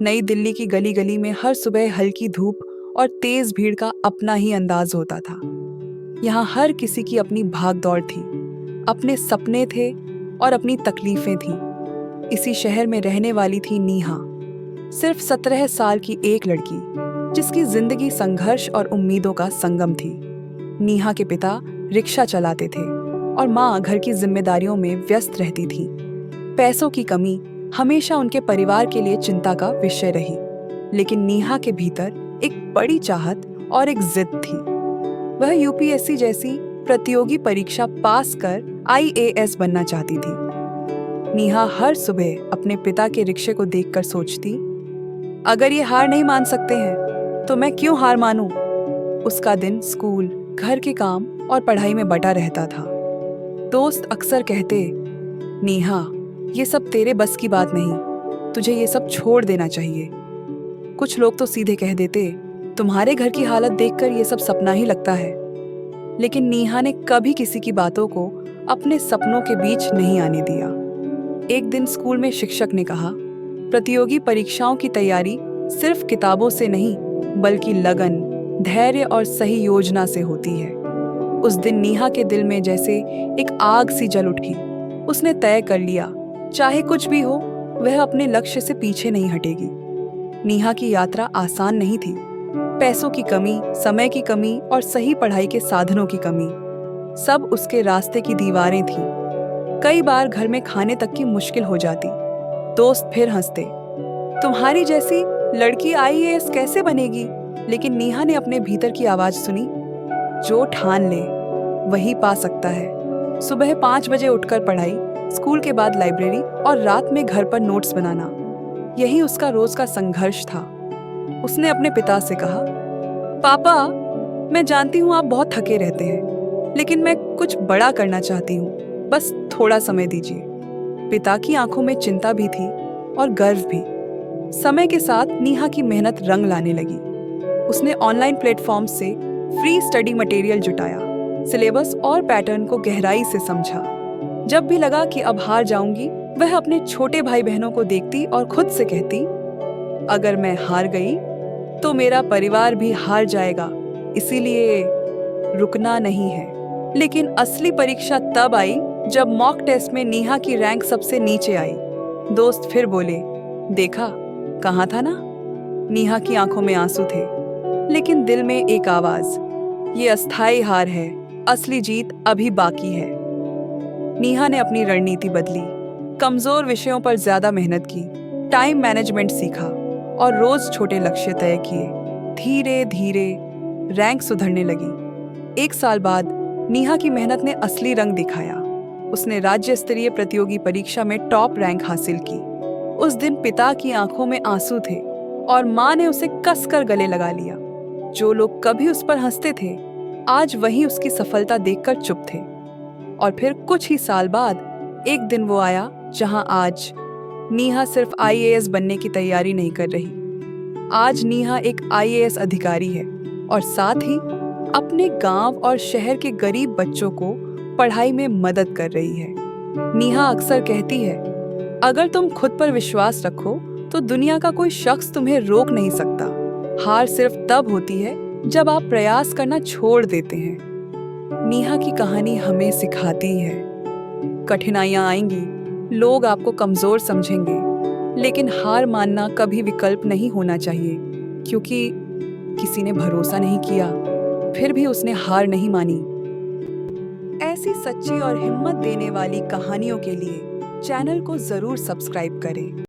नई दिल्ली की गली गली में हर सुबह हल्की धूप और तेज भीड़ का अपना ही अंदाज होता था। यहाँ हर किसी की अपनी भाग दौड़ थी, अपने सपने थे और अपनी तकलीफें थीं। इसी शहर में रहने वाली थी नेहा, सिर्फ 17 साल की एक लड़की जिसकी जिंदगी संघर्ष और उम्मीदों का संगम थी। नेहा के पिता रिक्शा चलाते थे और माँ घर की जिम्मेदारियों में व्यस्त रहती थी। पैसों की कमी हमेशा उनके परिवार के लिए चिंता का विषय रही, लेकिन नेहा के भीतर एक बड़ी चाहत और एक जिद थी। वह यूपीएससी जैसी प्रतियोगी परीक्षा पास कर आईएएस बनना चाहती थी। नेहा हर सुबह अपने पिता के रिक्शे को देखकर सोचती, अगर ये हार नहीं मान सकते हैं तो मैं क्यों हार मानूं? उसका दिन स्कूल, घर के काम और पढ़ाई में बटा रहता था। दोस्त अक्सर कहते, नेहा, ये सब तेरे बस की बात नहीं, तुझे ये सब छोड़ देना चाहिए। कुछ लोग तो सीधे कह देते, तुम्हारे घर की हालत देखकर ये सब सपना ही लगता है। लेकिन नेहा ने कभी किसी की बातों को अपने सपनों के बीच नहीं आने दिया। एक दिन स्कूल में शिक्षक ने कहा, प्रतियोगी परीक्षाओं की तैयारी सिर्फ किताबों से नहीं, बल्कि लगन, धैर्य और सही योजना से होती है। उस दिन नेहा के दिल में जैसे एक आग सी जल उठी। उसने तय कर लिया, चाहे कुछ भी हो, वह अपने लक्ष्य से पीछे नहीं हटेगी। नेहा की यात्रा आसान नहीं थी। पैसों की कमी, समय की कमी और सही पढ़ाई के साधनों की कमी, सब उसके रास्ते की दीवारें थीं। कई बार घर में खाने तक की मुश्किल हो जाती। दोस्त फिर हंसते, तुम्हारी जैसी लड़की आईएएस कैसे बनेगी? लेकिन नेहा ने अपने भीतर की आवाज सुनी, जो ठान ले वही पा सकता है। सुबह 5 बजे उठकर पढ़ाई, स्कूल के बाद लाइब्रेरी और रात में घर पर नोट्स बनाना, यही उसका रोज का संघर्ष था। उसने अपने पिता से कहा, पापा, मैं जानती हूँ आप बहुत थके रहते हैं, लेकिन मैं कुछ बड़ा करना चाहती हूँ, बस थोड़ा समय दीजिए। पिता की आंखों में चिंता भी थी और गर्व भी। समय के साथ नेहा की मेहनत रंग लाने लगी। उसने ऑनलाइन प्लेटफॉर्म से फ्री स्टडी मटेरियल जुटाया, सिलेबस और पैटर्न को गहराई से समझा। जब भी लगा कि अब हार जाऊंगी, वह अपने छोटे भाई बहनों को देखती और खुद से कहती, अगर मैं हार गई तो मेरा परिवार भी हार जाएगा, इसीलिए रुकना नहीं है। लेकिन असली परीक्षा तब आई जब मॉक टेस्ट में नेहा की रैंक सबसे नीचे आई। दोस्त फिर बोले, देखा, कहा था ना? नेहा की आंखों में आंसू थे, लेकिन दिल में एक आवाज, ये अस्थायी हार है, असली जीत अभी बाकी है। नेहा ने अपनी रणनीति बदली, कमजोर विषयों पर ज्यादा मेहनत की, टाइम मैनेजमेंट सीखा और रोज छोटे लक्ष्य तय किए। धीरे धीरे रैंक सुधरने लगी। 1 साल बाद नेहा की मेहनत ने असली रंग दिखाया। उसने राज्य स्तरीय प्रतियोगी परीक्षा में टॉप रैंक हासिल की। उस दिन पिता की आंखों में आंसू थे और माँ ने उसे कसकर गले लगा लिया। जो लोग कभी उस पर हंसते थे, आज वही उसकी सफलता देखकर चुप थे। और फिर कुछ ही साल बाद एक दिन वो आया जहां आज नेहा सिर्फ आईएएस बनने की तैयारी नहीं कर रही। आज नेहा एक आईएएस अधिकारी है और साथ ही अपने गांव और शहर के गरीब बच्चों को पढ़ाई में मदद कर रही है। नेहा अक्सर कहती है, अगर तुम खुद पर विश्वास रखो तो दुनिया का कोई शख्स तुम्हें रोक नहीं सकता। हार सिर्फ तब होती है जब आप प्रयास करना छोड़ देते हैं। नेहा की कहानी हमें सिखाती है, कठिनाइयां आएंगी, लोग आपको कमजोर समझेंगे, लेकिन हार मानना कभी विकल्प नहीं होना चाहिए, क्योंकि किसी ने भरोसा नहीं किया, फिर भी उसने हार नहीं मानी। ऐसी सच्ची और हिम्मत देने वाली कहानियों के लिए चैनल को जरूर सब्सक्राइब करें।